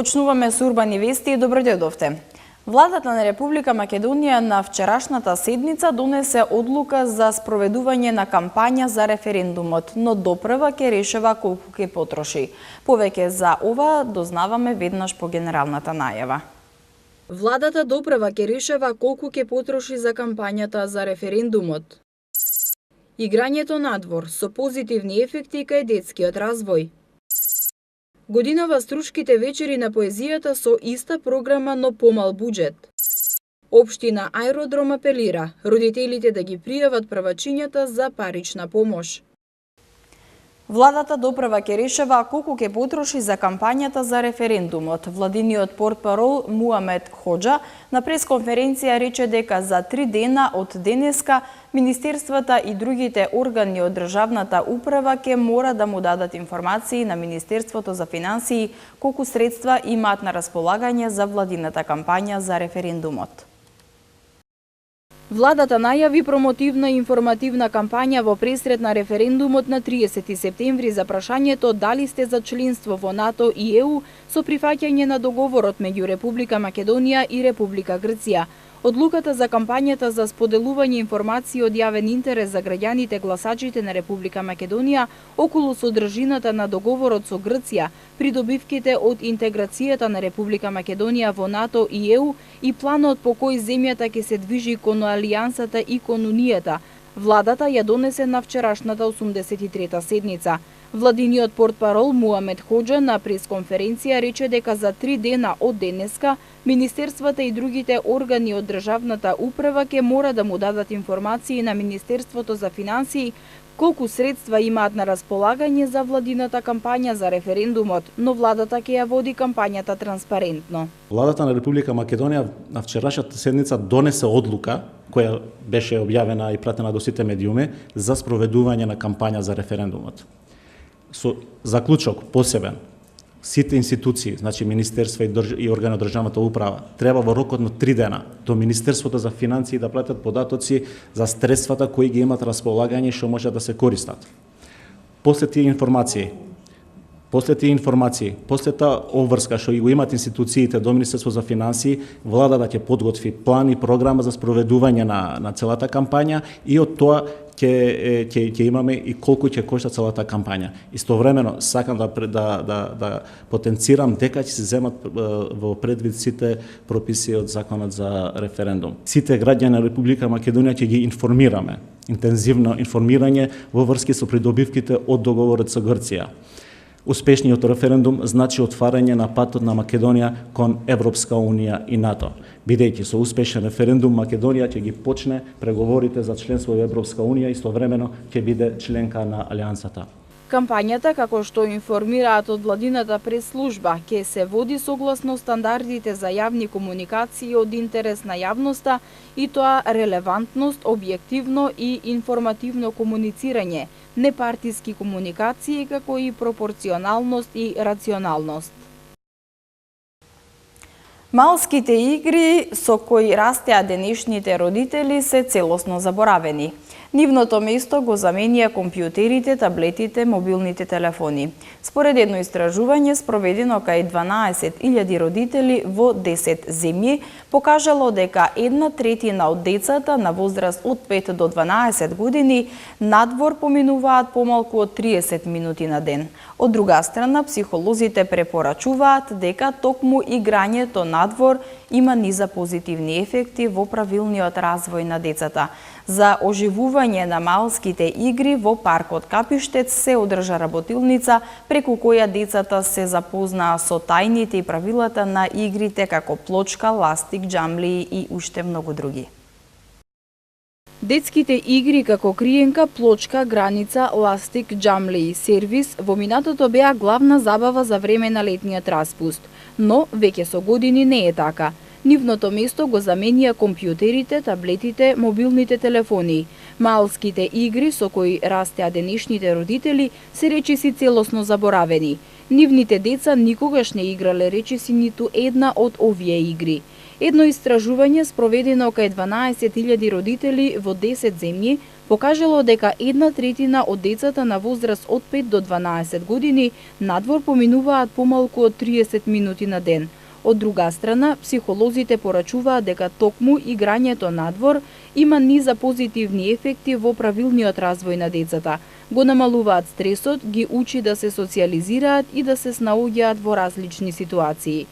Почнуваме со урбани вести и доброdoјдовте. Владата на Република Македонија на вчерашната седница донесе одлука за спроведување на кампања за референдумот, но допрва ќе решава колку ќе потроши. Повеќе за ова дознаваме веднаш по генералната најава. Владата допрва ќе решава колку ќе потроши за кампањата за референдумот. Играњето надвор со позитивни ефекти кај детскиот развој. Годинава струшките вечери на поезијата со иста програма, но помал буџет. Општина Аеродром апелира родителите да ги пријават правачињата за парична помош. Владата допрва ќе решава колку ќе потроши за кампањата за референдумот. Владиниот портпарол Муамед Хоџа на пресконференција рече дека за 3 дена од денеска министерствата и другите органи од државната управа ќе мора да му дадат информации на Министерството за финансии колку средства имаат на располагање за владината кампања за референдумот. Владата најави промотивна и информативна кампања во пресрет на референдумот на 30 септември за прашањето дали сте за членство во НАТО и ЕУ со прифаќање на договорот меѓу Република Македонија и Република Грција. Одлуката за кампањата за споделување информации од јавен интерес за граѓаните гласачите на Република Македонија околу содржината на договорот со Грција, придобивките од интеграцијата на Република Македонија во НАТО и ЕУ и планот по кој земјата ќе се движи кон алијансата и кон унијата, владата ја донесе на вчерашната 83-та седница. Владиниот портпарол Муамед Хоџа на пресконференција рече дека за 3 дена од денеска министерствата и другите органи од државната управа ќе мора да му дадат информации на Министерството за финансии колку средства имаат на располагање за владината кампања за референдумот, но владата ќе ја води кампањата транспарентно. Владата на Република Македонија на вчерашната седница донесе одлука која беше објавена и пратена до сите медиуми за спроведување на кампања за референдумот. Со заклучок посебен, сите институции, значи министерства и органи од државната управа, треба во рокот на 3 дена до Министерството за финансии да пратат податоци за средствата кои ги имат располагање и што може да се користат. После тие информации, после таа обврска што го имат институциите до Министерство за финансии, владата ќе подготви план и програма за спроведување на целата кампања и од тоа ќе имаме и колку ќе кошта целата кампања. Истовремено сакам да потенцирам дека ќе се земат во предвид сите прописи од законот за референдум. Сите граѓани на Република Македонија ќе ги информираме, интензивно информирање во врски со придобивките од договорот со Грција. Успешниот референдум значи отварање на патот на Македонија кон Европска унија и НАТО. Бидејќи со успешен референдум Македонија ќе ги почне преговорите за членство во Европска унија и истовремено ќе биде членка на алијансата. Кампањата, како што информираат од владината прес-служба, ќе се води согласно стандардите за јавни комуникации од интерес на јавноста и тоа релевантност, објективно и информативно комуницирање, непартиски комуникации, како и пропорционалност и рационалност. Малските игри со кои растеа денешните родители се целосно заборавени. Нивното место го заменија компјутерите, таблетите, мобилните телефони. Според едно истражување спроведено кај 12.000 родители во 10 земји, покажало дека 1/3 од децата на возраст од 5 до 12 години надвор поминуваат помалку од 30 минути на ден. Од друга страна, психолозите препорачуваат дека токму играњето надвор има низа позитивни ефекти во правилниот развој на децата. За оживување на малските игри во паркот Капиштец се одржа работилница преку која децата се запознаа со тајните и правилата на игрите како плочка, ластик, џамлии и уште многу други. Детските игри како криенка, плочка, граница, ластик, џамлии, сервис во минатото беа главна забава за време на летниот распуст, но веќе со години не е така. Нивното место го заменија компјутерите, таблетите, мобилните телефони. Малските игри со кои растеа денешните родители се речиси целосно заборавени. Нивните деца никогаш не играле речиси ниту една од овие игри. Едно истражување спроведено кај 12.000 родители во 10 земји покажало дека 1/3 од децата на возраст од 5 до 12 години надвор поминуваат помалку од 30 минути на ден. Од друга страна, психолозите порачуваат дека токму играњето надвор има низа позитивни ефекти во правилниот развој на децата. Го намалуваат стресот, ги учи да се социјализираат и да се снаоѓаат во различни ситуации.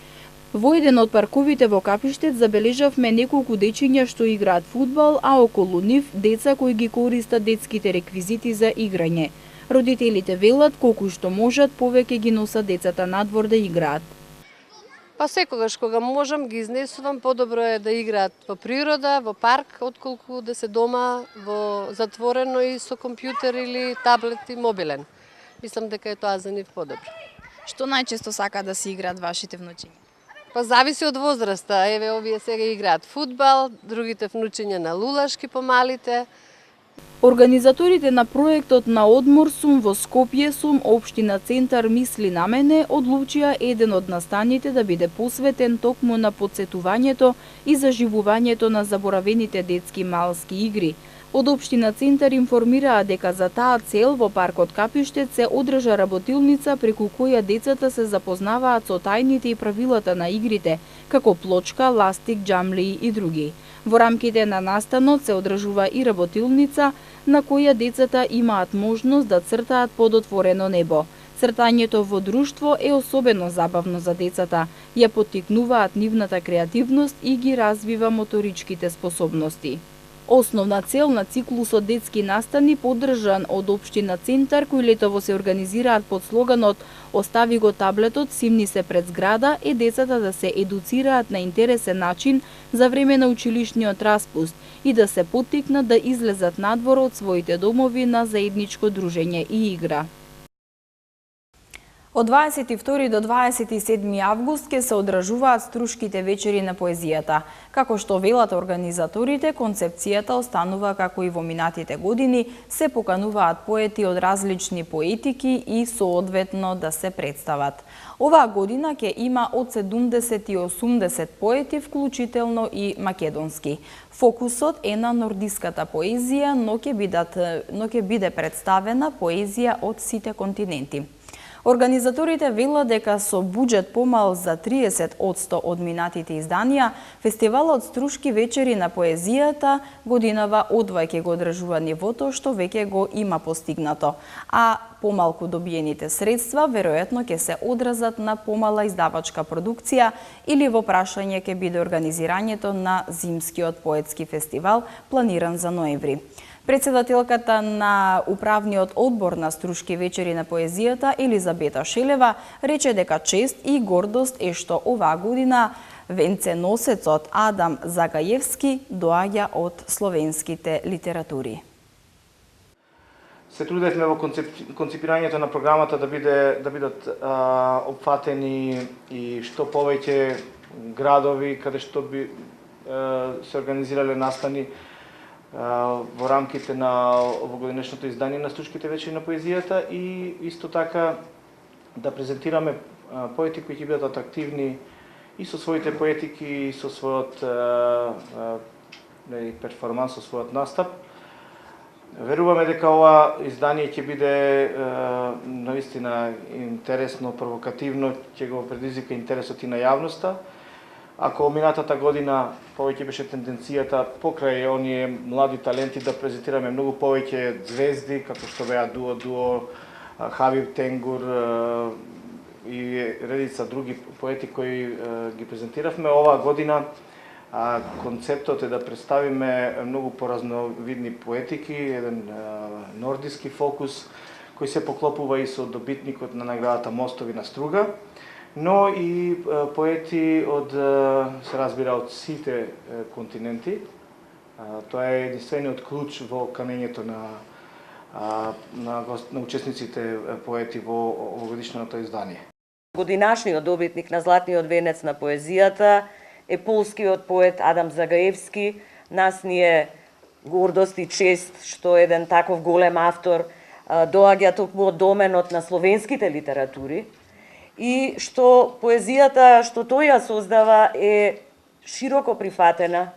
Во еден од парковите во Капиштет забележавме неколку дечиња што играат фудбал, а околу нив деца кои ги користат детските реквизити за играње. Родителите велат колку што можат повеќе ги носат децата надвор да играат. Па секогаш кога можам ги изнесувам, подобро е да играат во природа, во парк, отколку да се дома во затворено и со компјутер или таблет и мобилен. Мислам дека е тоа за нив подобро. Што најчесто сака да се играат вашите внучиња? Па зависи од возраста. Еве овие сега играат фудбал, другите внучиња на лулашки помалите. Организаторите на проектот на одмор сум во Скопје сум општина Центар мисли на мене одлучија еден од настаните да биде посветен токму на потсетувањето и заживувањето на заборавените детски малски игри. Од општина Центар информираа дека за таа цел во паркот Капиштет се одржа работилница преку која децата се запознаваат со тајните и правилата на игрите, како плочка, ластик, џамлии и други. Во рамките на настанот се одржува и работилница на која децата имаат можност да цртаат под отворено небо. Цртањето во друштво е особено забавно за децата, ја поттикнуваат нивната креативност и ги развива моторичките способности. Основна цел на циклусот детски настани поддржан од општина Центар, кој летово се организираат под слоганот "Остави го таблетот, симни се пред зграда", е децата да се едуцираат на интересен начин за време на училишниот распуст и да се поттикнат да излезат надвор од своите домови на заедничко дружење и игра. Од 22 до 27 август ке се одржуваат струшките вечери на поезијата. Како што велат организаторите, концепцијата останува како и во минатите години, се покануваат поети од различни поетики и соодветно да се представат. Оваа година ќе има од 70 и 80 поети, вклучително и македонски. Фокусот е на нордиската поезија, но ќе биде представена поезија од сите континенти. Организаторите велат дека со буџет помал за 30% од минатите изданија, фестивалот Струшки вечери на поезијата годинава одвај ќе го одржува нивото што веќе го има постигнато, а помалку добиените средства веројатно ќе се одразат на помала издавачка продукција или во прашање ќе биде организирањето на зимскиот поетски фестивал планиран за ноември. Председателката на управниот одбор на Струшки вечери на поезијата Елизабета Шелева рече дека чест и гордост е што оваа година венценосецот Адам Загаевски доаѓа од словенските литератури. Се трудевме во концепирањето на програмата да бидат опфатени и што повеќе градови каде што би се организирале настани во рамките на овогодишното издание на Струшките вечери на поезијата и исто така да презентираме поети кои ќе бидат атрактивни и со своите поетики и со својот перформанс, со својот настап. Веруваме дека ова издание ќе биде наистина интересно, провокативно, ќе го предизвика интересот и на јавноста. Ако минатата година повеќе беше тенденцијата покрај оние млади таленти да презентираме многу повеќе звезди, како што беа Дуо, Хабиб Тенгур и редица други поети кои ги презентиравме, оваа година концептот е да представиме многу поразновидни поетики, еден нордиски фокус кој се поклопува и со добитникот на наградата Мостови на Струга, но и поети од, се разбира, од сите континенти. Тоа е единствениот клуч во канењето на учесниците поети во овогодишното издание. Годинашниот добитник на Златниот венец на поезијата е полскиот поет Адам Загаевски. Нас ни е гордост и чест што еден таков голем автор доаѓа токму од доменот на словенските литератури и што поезијата што тој ја создава е широко прифатена,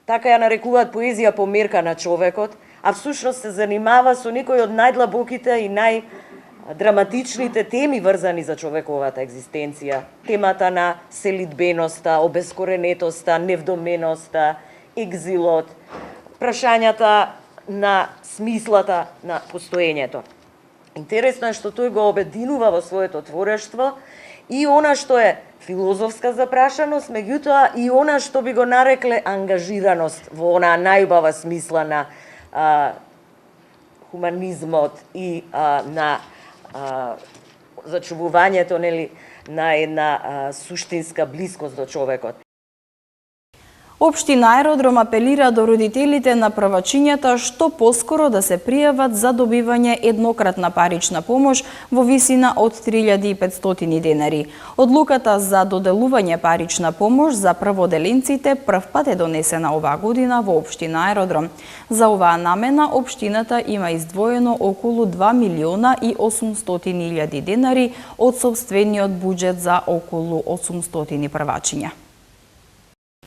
така ја нарекуваат поезија по мерка на човекот, а всушност се занимава со некои од најдлабоките и најдраматичните теми врзани за човековата екзистенција. Темата на селидбеноста, обескоренетоста, невдоменоста, екзилот, прашањата на смислата на постоењето. Интересно е што тој го обединува во своето творештво и она што е филозофска запрашаност, меѓутоа и она што би го нарекле ангажираност во онаа најубава смисла на хуманизмот и на зачувувањето, нели, на една суштинска блискост до човекот. Општина Аеродром апелира до родителите на првачињата што поскоро да се пријават за добивање еднократна парична помош во висина од 3500 денари. Одлуката за доделување парична помош за прводеленците првпат е донесена оваа година во општина Аеродром. За оваа намена општината има издвоено околу 2.800.000 денари од сопствениот буџет за околу 800 првачиња.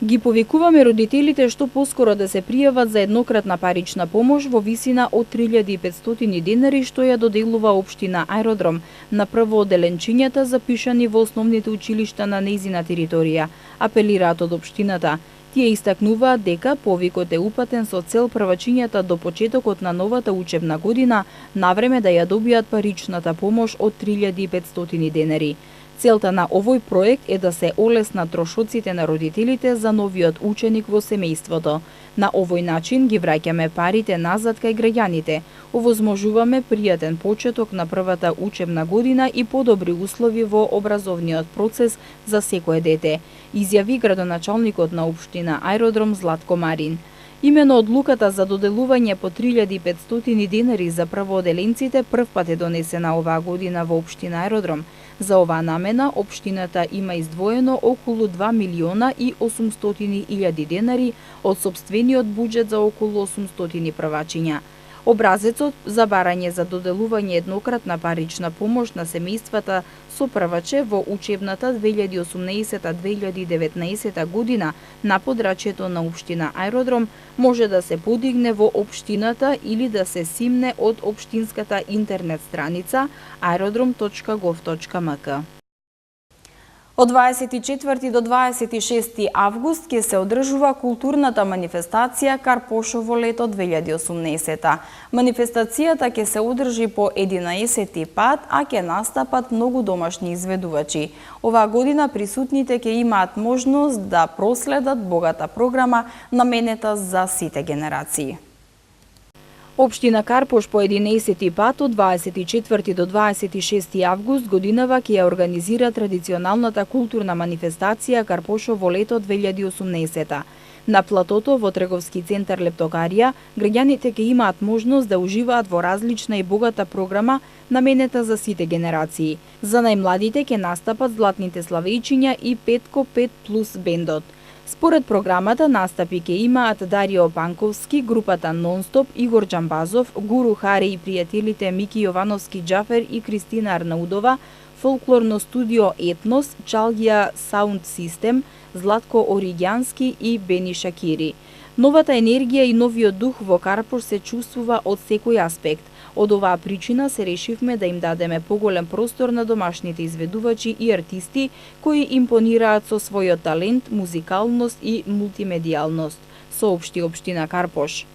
Ги повикуваме родителите што поскоро да се пријават за еднократна парична помош во висина од 3500 денари што ја доделува општина Аеродром на првооделенчињата запишани во основните училишта на нејзина територија, апелираат од општината. Тие истакнуваат дека повикот е упатен со цел првачињата до почетокот на новата учебна година навреме да ја добијат паричната помош од 3500 денари. Целта на овој проект е да се олеснат трошоците на родителите за новиот ученик во семејството. На овој начин ги враќаме парите назад кај граѓаните, овозможуваме пријатен почеток на првата учебна година и подобри услови во образовниот процес за секое дете, изјави градоначалникот на општина Аеродром Златко Марин. Имено одлуката за доделување по 3500 денари за првооделенците првпат е донесена оваа година во општина Аеродром. За оваа намена општината има издвоено околу 2.800.000 денари од сопствениот буџет за околу 800 првачиња. Образецот за барање за доделување еднократна парична помош на семејствата со прваче во учебната 2018-2019 година на подрачјето на општина Аеродром може да се подигне во општината или да се симне од општинската интернет страница aerodrom.gov.mk. Од 24 до 26 август ќе се одржува културната манифестација Карпошово лето 2018. Манифестацијата ќе се одржи по 11 пат, а ќе настапат многу домашни изведувачи. Оваа година присутните ќе имаат можност да проследат богата програма наменета за сите генерации. Општина Карпош по 11 пат од 24 до 26 август годинава ќе ја организира традиционалната културна манифестација Карпошово лето 2018. На платото во трговски центар Лептогарија, граѓаните ќе имаат можност да уживаат во различна и богата програма наменета за сите генерации. За најмладите ќе настапат Златните славејчиња и Петко 5+ бендот. Според програмата настапи ќе имаат Дарио Панковски, групата Нонстоп, Игор Джамбазов, Гуру Хари и пријателите Мики Јовановски Џафер и Кристина Арнаудова, фолклорно студио Етнос, Чалгија Саунд Систем, Златко Оригјански и Бени Шакири. Новата енергија и новиот дух во Карпош се чувствува од секој аспект. Од оваа причина се решивме да им дадеме поголем простор на домашните изведувачи и артисти кои импонираат со својот талент, музикалност и мултимедијалност, соопшти општина Карпош.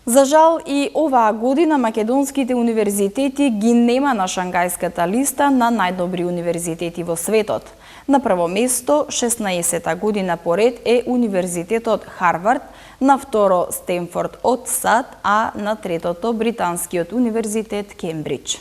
За жал и оваа година македонските универзитети ги нема на шангајската листа на најдобри универзитети во светот. На прво место, 16-та година поред е Универзитетот Харвард, на второ Стенфорд од САД, а на третото Британскиот универзитет Кембридж.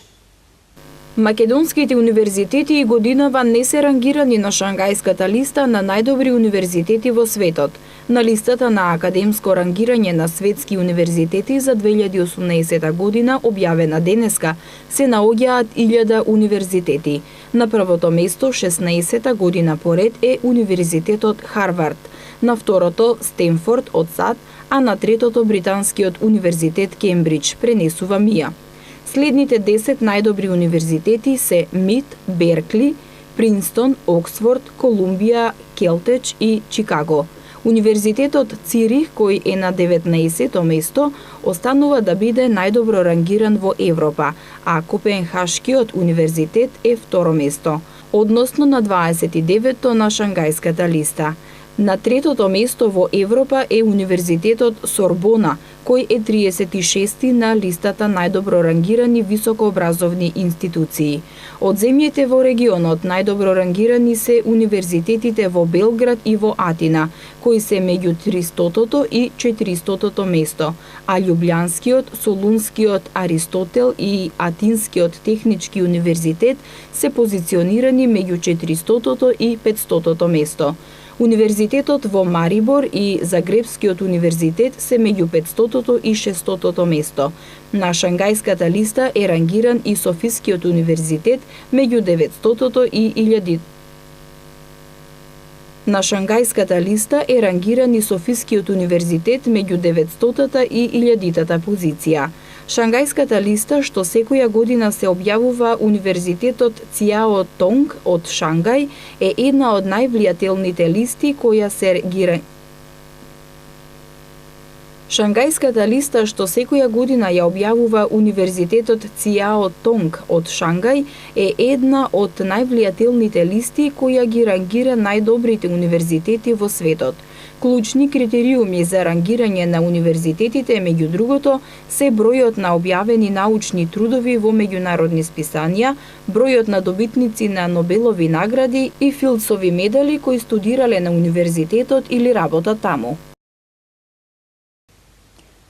Македонските универзитети и годинава не се рангирани на шангајската листа на најдобри универзитети во светот. На листата на академско рангирање на светски универзитети за 2018 година, објавена денеска, се наоѓаат 1000 универзитети. На првото место, 16-та година поред, е Универзитетот Харвард, на второто Стенфорд од САД, а на третото Британскиот универзитет Кембридж, пренесува МИА. Следните 10 најдобри универзитети се МИТ, Беркли, Принстон, Оксфорд, Колумбија, Келтеч и Чикаго. Универзитетот Цирих, кој е на 19-то место, останува да биде најдобро рангиран во Европа, а Копенхашкиот универзитет е второ место, односно на 29-то на Шангајската листа. На третото место во Европа е Универзитетот Сорбона, кој е 36-ти на листата најдобро рангирани високообразовни институции. Од земјите во регионот најдобро рангирани се универзитетите во Белград и во Атина, кои се меѓу 300-тото и 400-тото место, а Љубљанскиот, Солунскиот Аристотел и Атинскиот технички универзитет се позиционирани меѓу 400-тото и 500-тото место. Универзитетот во Марибор и Загребскиот универзитет се меѓу 500-тото и 600-тото место. На Шангајската листа е рангиран и Софискиот универзитет меѓу 900-тото и 1000. На Шангајската листа е рангиран и Софискиот универзитет меѓу 900-та и 1000-та позиција. Шангајската листа, што секоја година се објавува Универзитетот Цијао Тонг од Шангај, е една од највлијателните листи која се гира. Шангајската листа, што секоја година ја објавува Универзитетот Цијао Тонг од Шангај, е една од највлијателните листи која ги рангира најдобрите универзитети во светот. Клучни критериуми за рангирање на универзитетите, меѓу другото, се бројот на објавени научни трудови во меѓународни списанија, бројот на добитници на Нобелови награди и Филдсови медали кои студирале на универзитетот или работат таму.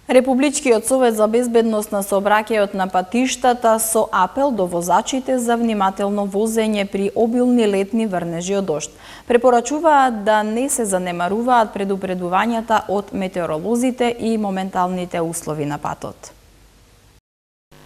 Републичкиот совет за безбедност на сообраќајот на патиштата со апел до возачите за внимателно возење при обилни летни врнежи од дожд. Препорачуваат да не се занемаруваат предупредувањата од метеоролозите и моменталните услови на патот.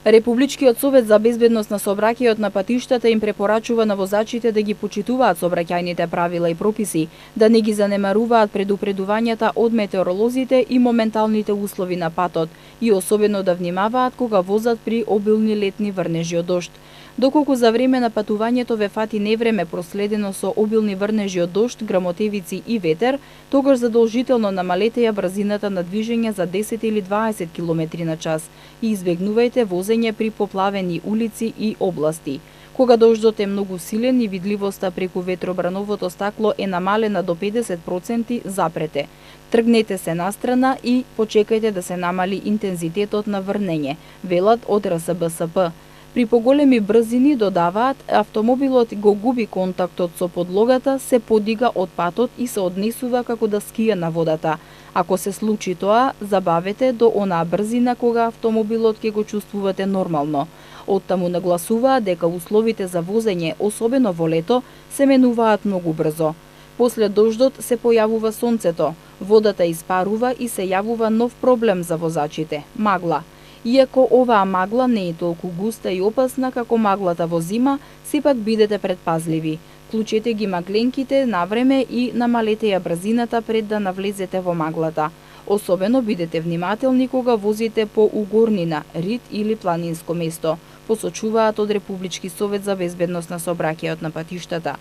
Републичкиот совет за безбедност на сообраќајот на патиштата им препорачува на возачите да ги почитуваат сообраќајните правила и прописи, да не ги занемаруваат предупредувањата од метеоролозите и моменталните услови на патот и особено да внимаваат кога возат при обилни летни врнежи од дожд. Доколку за време на патувањето ве фати невреме проследено со обилни врнежи од дожд, грамотевици и ветер, тогаш задолжително намалете ја брзината на движење за 10 или 20 км на час и избегнувајте возење при поплавени улици и области. Кога дождот е многу силен и видливоста преку ветробрановото стакло е намалена до 50%, запрете. Тргнете се настрана и почекајте да се намали интензитетот на врнење, велат од РСБСП. При поголеми брзини, додаваат, автомобилот го губи контактот со подлогата, се подига од патот и се однесува како да скија на водата. Ако се случи тоа, забавете до онаа брзина кога автомобилот ќе го чувствувате нормално. Оттаму нагласуваат дека условите за возење, особено во лето, се менуваат многу брзо. После дождот се појавува сонцето, водата испарува и се јавува нов проблем за возачите – магла. Иако оваа магла не е толку густа и опасна како маглата во зима, сепак бидете предпазливи. Клучете ги магленките навреме и намалете ја брзината пред да навлезете во маглата. Особено бидете внимателни кога возите по угорнина, рид или планинско место, посочуваат од Републички совет за безбедност на сообраќајот на патиштата.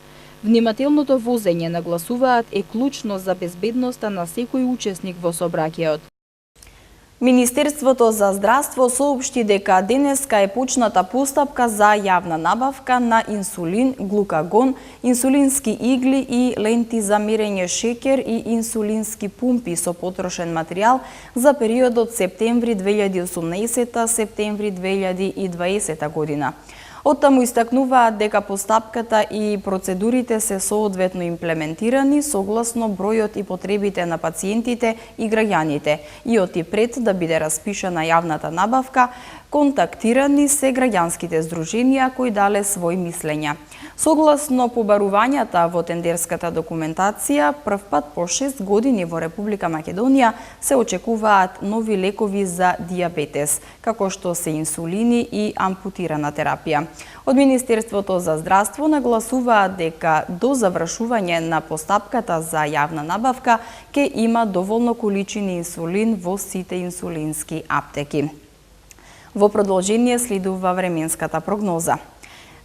Внимателното возење, нагласуваат, е клучно за безбедноста на секој учесник во сообраќајот. Министерството за здравство соопшти дека денеска е почната постапка за јавна набавка на инсулин, глукагон, инсулински игли и ленти за мерење шеќер и инсулински пумпи со потрошен материјал за периодот септември 2018 септември 2020 година. Оттаму истакнуваат дека постапката и процедурите се соодветно имплементирани согласно бројот и потребите на пациентите и граѓаните и оти пред да биде распишана јавната набавка, контактирани се граѓанските здруженија кои дале своји мислења. Согласно побарувањата во тендерската документација, првпат по 6 години во Република Македонија се очекуваат нови лекови за дијабетес, како што се инсулини и ампутирана терапија. Од Министерството за здравство нагласуваат дека до завршување на постапката за јавна набавка ќе има доволно количини инсулин во сите инсулински аптеки. Во продолжение следува временската прогноза.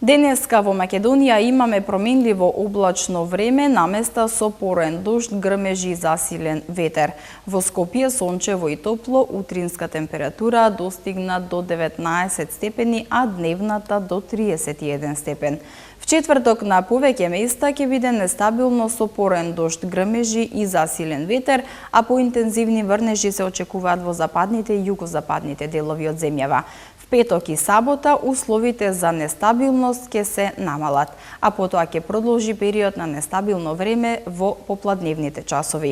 Денеска во Македонија имаме променливо облачно време, наместа со порен дожд, грмежи и засилен ветер. Во Скопје сончево и топло, утринска температура достигна до 19 степени, а дневната до 31 степен. В четврток на повеќе места ќе биде нестабилно со порен дожд, грмежи и засилен ветер, а поинтензивни врнежи се очекуваат во западните и југозападните делови од земјава. Петок и сабота условите за нестабилност ќе се намалат, а потоа ќе продолжи период на нестабилно време во попладневните часови.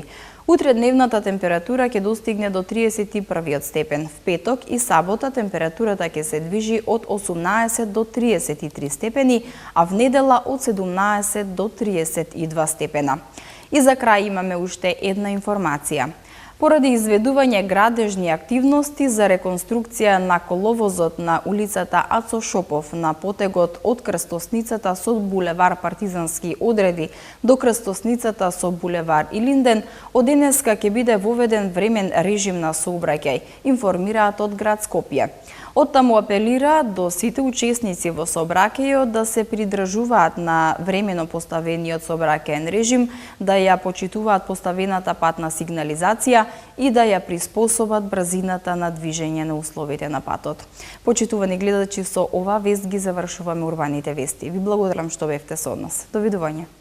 Утре дневната температура ќе достигне до 31 степен. В петок и сабота температурата ќе се движи од 18 до 33 степени, а в недела од 17 до 32 степена. И за крај имаме уште една информација. Поради изведување градежни активности за реконструкција на коловозот на улицата Ацо Шопов на потегот од крстосницата со булевар Партизански одреди до крстосницата со булевар Илинден, од денеска ќе биде воведен времен режим на сообраќај, информираат од град Скопје. Оттаму апелира до сите учесници во сообраќајот да се придржуваат на времено поставениот сообраќаен режим, да ја почитуваат поставената патна сигнализација и да ја приспособат брзината на движење на условите на патот. Почитувани гледачи, со ова вест ги завршуваме урбаните вести. Ви благодарам што бевте со нас. Довидување.